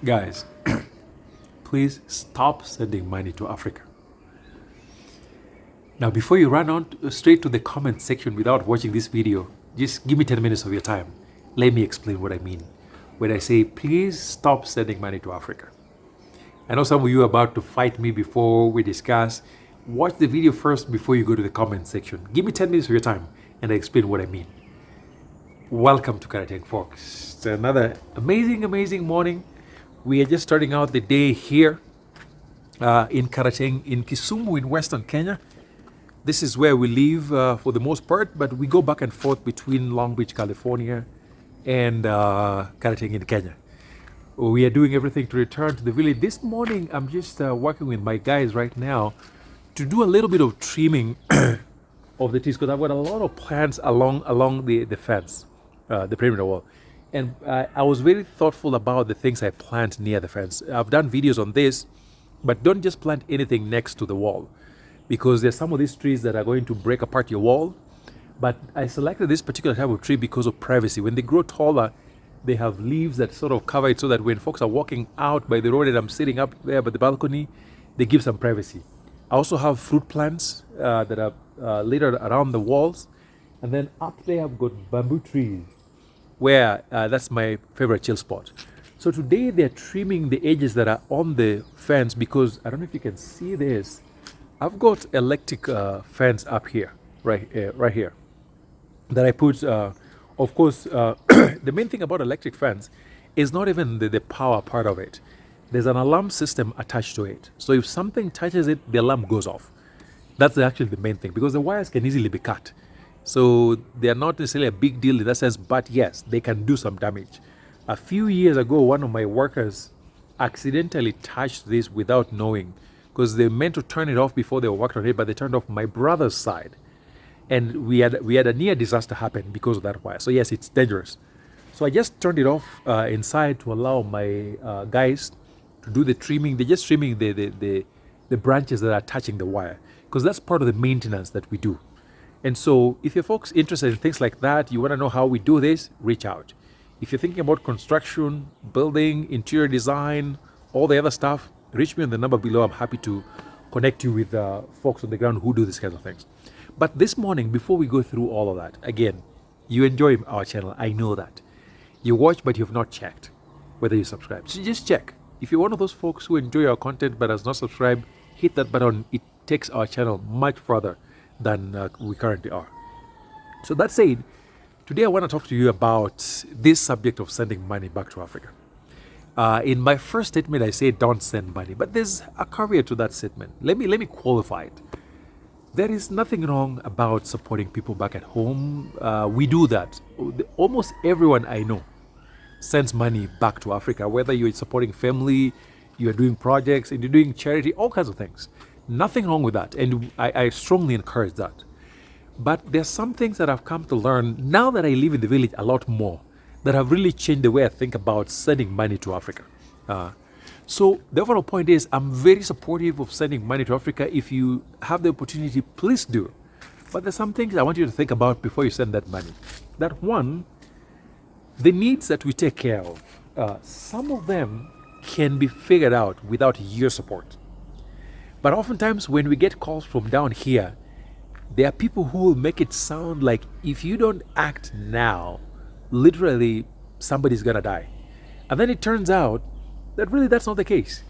Guys, please stop sending money to Africa. Now, before you run on straight to the comment section without watching this video, just give me 10 minutes of your time. Let me explain what I mean when I say, please stop sending money to Africa. I know some of you are about to fight me before we discuss. Watch the video first before you go to the comment section. Give me 10 minutes of your time and I explain what I mean. Welcome to Cant Fix, folks. It's another amazing morning. We are just starting out the day here in Karateng, in Kisumu, in Western Kenya. This is where we live for the most part, but we go back and forth between Long Beach, California, and Karateng in Kenya. We are doing everything to return to the village. This morning, I'm just working with my guys right now to do a little bit of trimming of the trees because I've got a lot of plants along the fence, the perimeter wall. And I was very thoughtful about the things I plant near the fence. I've done videos on this, but don't just plant anything next to the wall because there's some of these trees that are going to break apart your wall. But I selected this particular type of tree because of privacy. When they grow taller, they have leaves that sort of cover it so that when folks are walking out by the road and I'm sitting up there by the balcony, they give some privacy. I also have fruit plants that are littered around the walls. And then up there, I've got bamboo trees where that's my favorite chill spot. So today they're trimming the edges that are on the fence because I don't know if you can see this. I've got electric fence up here, right here, that I put. Of course, the main thing about electric fence is not even the power part of it. There's an alarm system attached to it. So if something touches it, the alarm goes off. That's actually the main thing because the wires can easily be cut. So they are not necessarily a big deal in that sense, but yes, they can do some damage. A few years ago, one of my workers accidentally touched this without knowing because they meant to turn it off before they worked on it, but they turned off my brother's side. And we had a near disaster happen because of that wire. So yes, it's dangerous. So I just turned it off inside to allow my guys to do the trimming. They're just trimming the branches that are touching the wire because that's part of the maintenance that we do. And so if you're folks interested in things like that, you want to know how we do this, reach out. If you're thinking about construction, building, interior design, all the other stuff, reach me on the number below. I'm happy to connect you with folks on the ground who do these kinds of things. But this morning, before we go through all of that, again, you enjoy our channel. I know that. You watch, but you've not checked whether you subscribe. So just check. If you're one of those folks who enjoy our content but has not subscribed, hit that button. It takes our channel much further than we currently are. So that said, today I want to talk to you about this subject of sending money back to Africa. In my first statement, I said don't send money, but there's a caveat to that statement. Let me qualify it. There is nothing wrong about supporting people back at home. We do that. Almost everyone I know sends money back to Africa, whether you're supporting family, you're doing projects, and you're doing charity, all kinds of things. Nothing wrong with that, and I strongly encourage that. But there's some things that I've come to learn now that I live in the village a lot more that have really changed the way I think about sending money to Africa. So the overall point is I'm very supportive of sending money to Africa. If you have the opportunity, please do. But there's some things I want you to think about before you send that money. That one, the needs that we take care of, some of them can be figured out without your support. But oftentimes when we get calls from down here, there are people who will make it sound like if you don't act now, literally somebody's gonna die. And then it turns out that really that's not the case.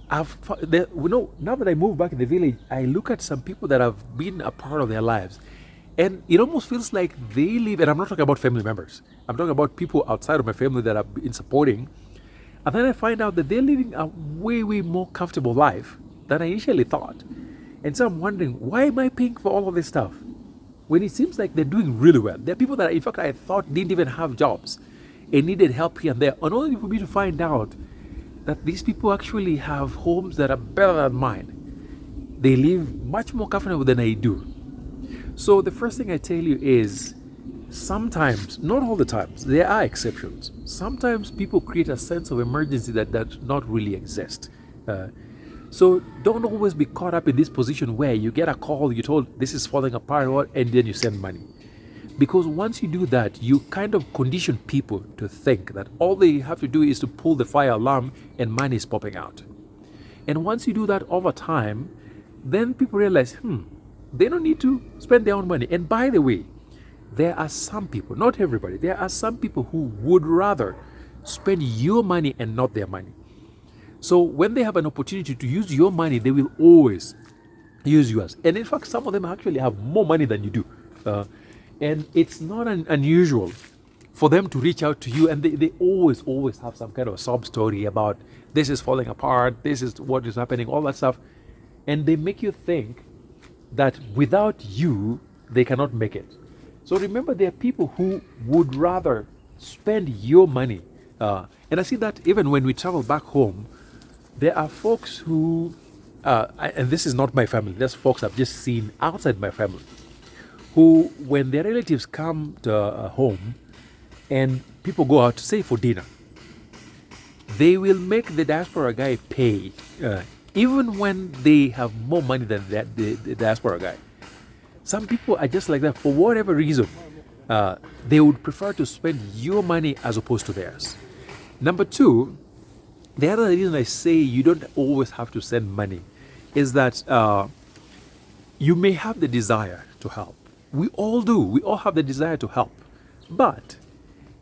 Now that I moved back in the village, I look at some people that have been a part of their lives, and it almost feels like they live, and I'm not talking about family members, I'm talking about people outside of my family that I've been supporting, and then I find out that they're living a way more comfortable life than I initially thought. And so I'm wondering, why am I paying for all of this stuff when it seems like they're doing really well? There are people that, in fact, I thought didn't even have jobs and needed help here and there, and only for me to find out that these people actually have homes that are better than mine. They live much more comfortable than I do. So the first thing I tell you is sometimes, not all the times, there are exceptions. Sometimes people create a sense of emergency that does not really exist. So don't always be caught up in this position where you get a call, you're told this is falling apart, and then you send money. Because once you do that, you kind of condition people to think that all they have to do is to pull the fire alarm and money is popping out. And once you do that over time, then people realize, they don't need to spend their own money. And by the way, there are some people, not everybody, there are some people who would rather spend your money and not their money. So when they have an opportunity to use your money, they will always use yours. And in fact, some of them actually have more money than you do. And it's not unusual for them to reach out to you, and they always have some kind of a sob story about this is falling apart, this is what is happening, all that stuff. And they make you think that without you, they cannot make it. So remember, there are people who would rather spend your money. And I see that even when we travel back home, there are folks who, and this is not my family, there's folks I've just seen outside my family, who, when their relatives come to home and people go out, say for dinner, they will make the diaspora guy pay, even when they have more money than the diaspora guy. Some people are just like that for whatever reason. They would prefer to spend your money as opposed to theirs. Number two, the other reason I say you don't always have to send money is that you may have the desire to help. We all do. We all have the desire to help. But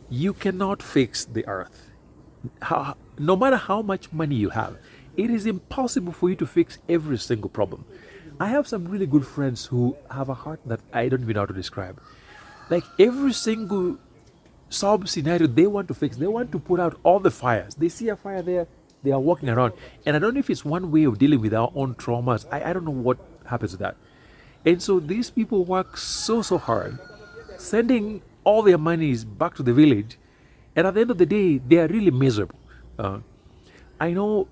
you cannot fix the earth. No matter how much money you have, it is impossible for you to fix every single problem. I have some really good friends who have a heart that I don't even know how to describe. Like every single sub scenario they want to fix, they want to put out all the fires. They see a fire there, they are walking around. And I don't know if it's one way of dealing with our own traumas. I don't know what happens to that. And so these people work so hard, sending all their monies back to the village. And at the end of the day, they are really miserable. I know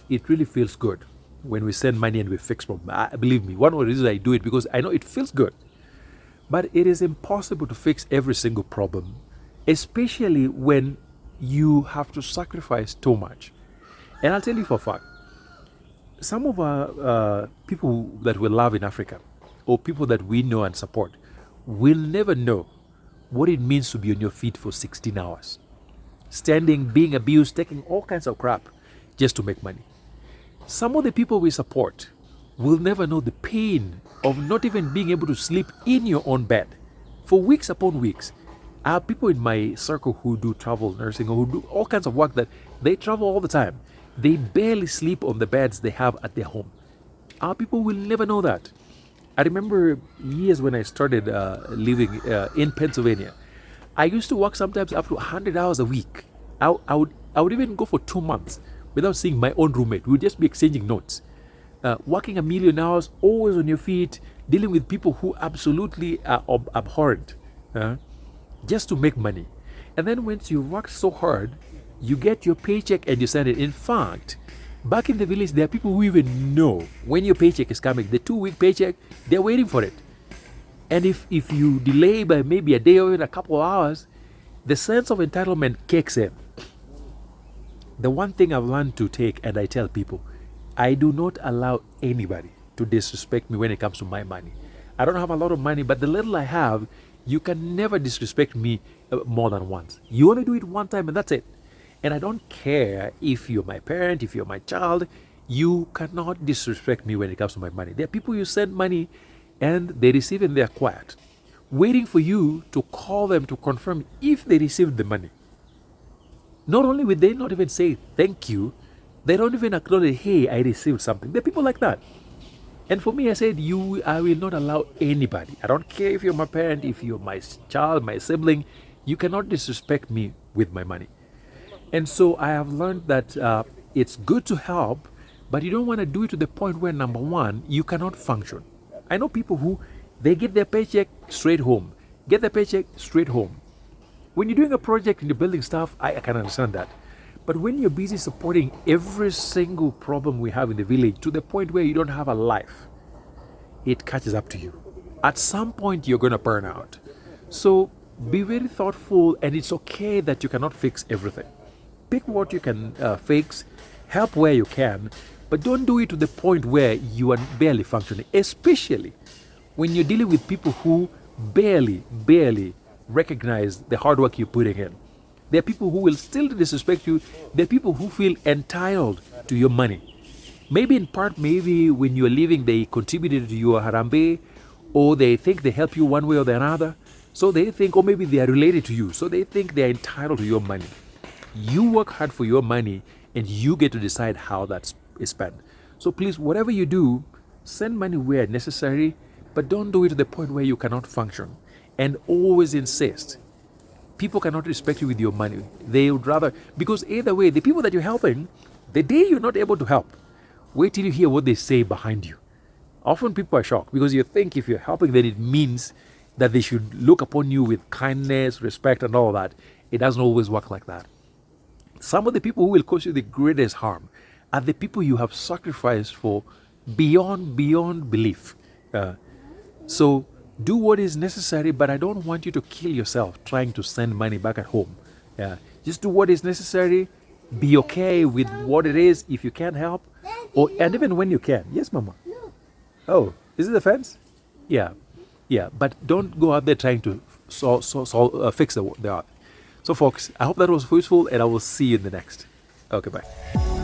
it really feels good when we send money and we fix problems. Believe me, one of the reasons I do it because I know it feels good. But it is impossible to fix every single problem, especially when you have to sacrifice too much. And I'll tell you for a fact, some of our people that we love in Africa, or people that we know and support, will never know what it means to be on your feet for 16 hours. Standing, being abused, taking all kinds of crap just to make money. Some of the people we support will never know the pain of not even being able to sleep in your own bed for weeks upon weeks. I have people in my circle who do travel nursing or who do all kinds of work that they travel all the time. They barely sleep on the beds they have at their home. Our people will never know that. I remember years when I started living in Pennsylvania. I used to work sometimes up to 100 hours a week. I would even go for 2 months without seeing my own roommate. We would just be exchanging notes. Working a million hours, always on your feet, dealing with people who absolutely are abhorrent, just to make money. And then once you work so hard, you get your paycheck and you send it. In fact, back in the village, there are people who even know when your paycheck is coming. The 2-week paycheck, they're waiting for it. And if you delay by maybe a day or even a couple of hours, the sense of entitlement kicks in. The one thing I've learned to take, and I tell people, I do not allow anybody to disrespect me when it comes to my money. I don't have a lot of money, but the little I have, you can never disrespect me more than once. You only do it one time and that's it. And I don't care if you're my parent, if you're my child, you cannot disrespect me when it comes to my money. There are people you send money and they receive and they're quiet, waiting for you to call them to confirm if they received the money. Not only will they not even say thank you, they don't even acknowledge, hey, I received something. There are people like that. And for me, I said, I will not allow anybody. I don't care if you're my parent, if you're my child, my sibling, you cannot disrespect me with my money. And so I have learned that it's good to help, but you don't want to do it to the point where, number one, you cannot function. I know people who, they get their paycheck straight home. Get their paycheck straight home. When you're doing a project and you're building stuff, I can understand that. But when you're busy supporting every single problem we have in the village to the point where you don't have a life, it catches up to you. At some point, you're going to burn out. So be very thoughtful, and it's okay that you cannot fix everything. Pick what you can fix, help where you can, but don't do it to the point where you are barely functioning, especially when you're dealing with people who barely recognize the hard work you're putting in. There are people who will still disrespect you. There are people who feel entitled to your money. Maybe in part, maybe when you're leaving, they contributed to your harambe, or they think they help you one way or the other. So they think, or maybe they are related to you. So they think they are entitled to your money. You work hard for your money, and you get to decide how that is spent. So please, whatever you do, send money where necessary, but don't do it to the point where you cannot function. And always insist. People cannot respect you with your money. They would rather, because either way, the people that you're helping, the day you're not able to help, wait till you hear what they say behind you. Often people are shocked because you think if you're helping, then it means that they should look upon you with kindness, respect, and all that. It doesn't always work like that. Some of the people who will cause you the greatest harm are the people you have sacrificed for beyond belief. So do what is necessary, but I don't want you to kill yourself trying to send money back at home. Just do what is necessary. Be okay with what it is if you can't help, and even when you can. Yes, Mama. Oh, is it the fence? Yeah. But don't go out there trying to fix the earth. So, folks, I hope that was useful, and I will see you in the next. Okay, bye.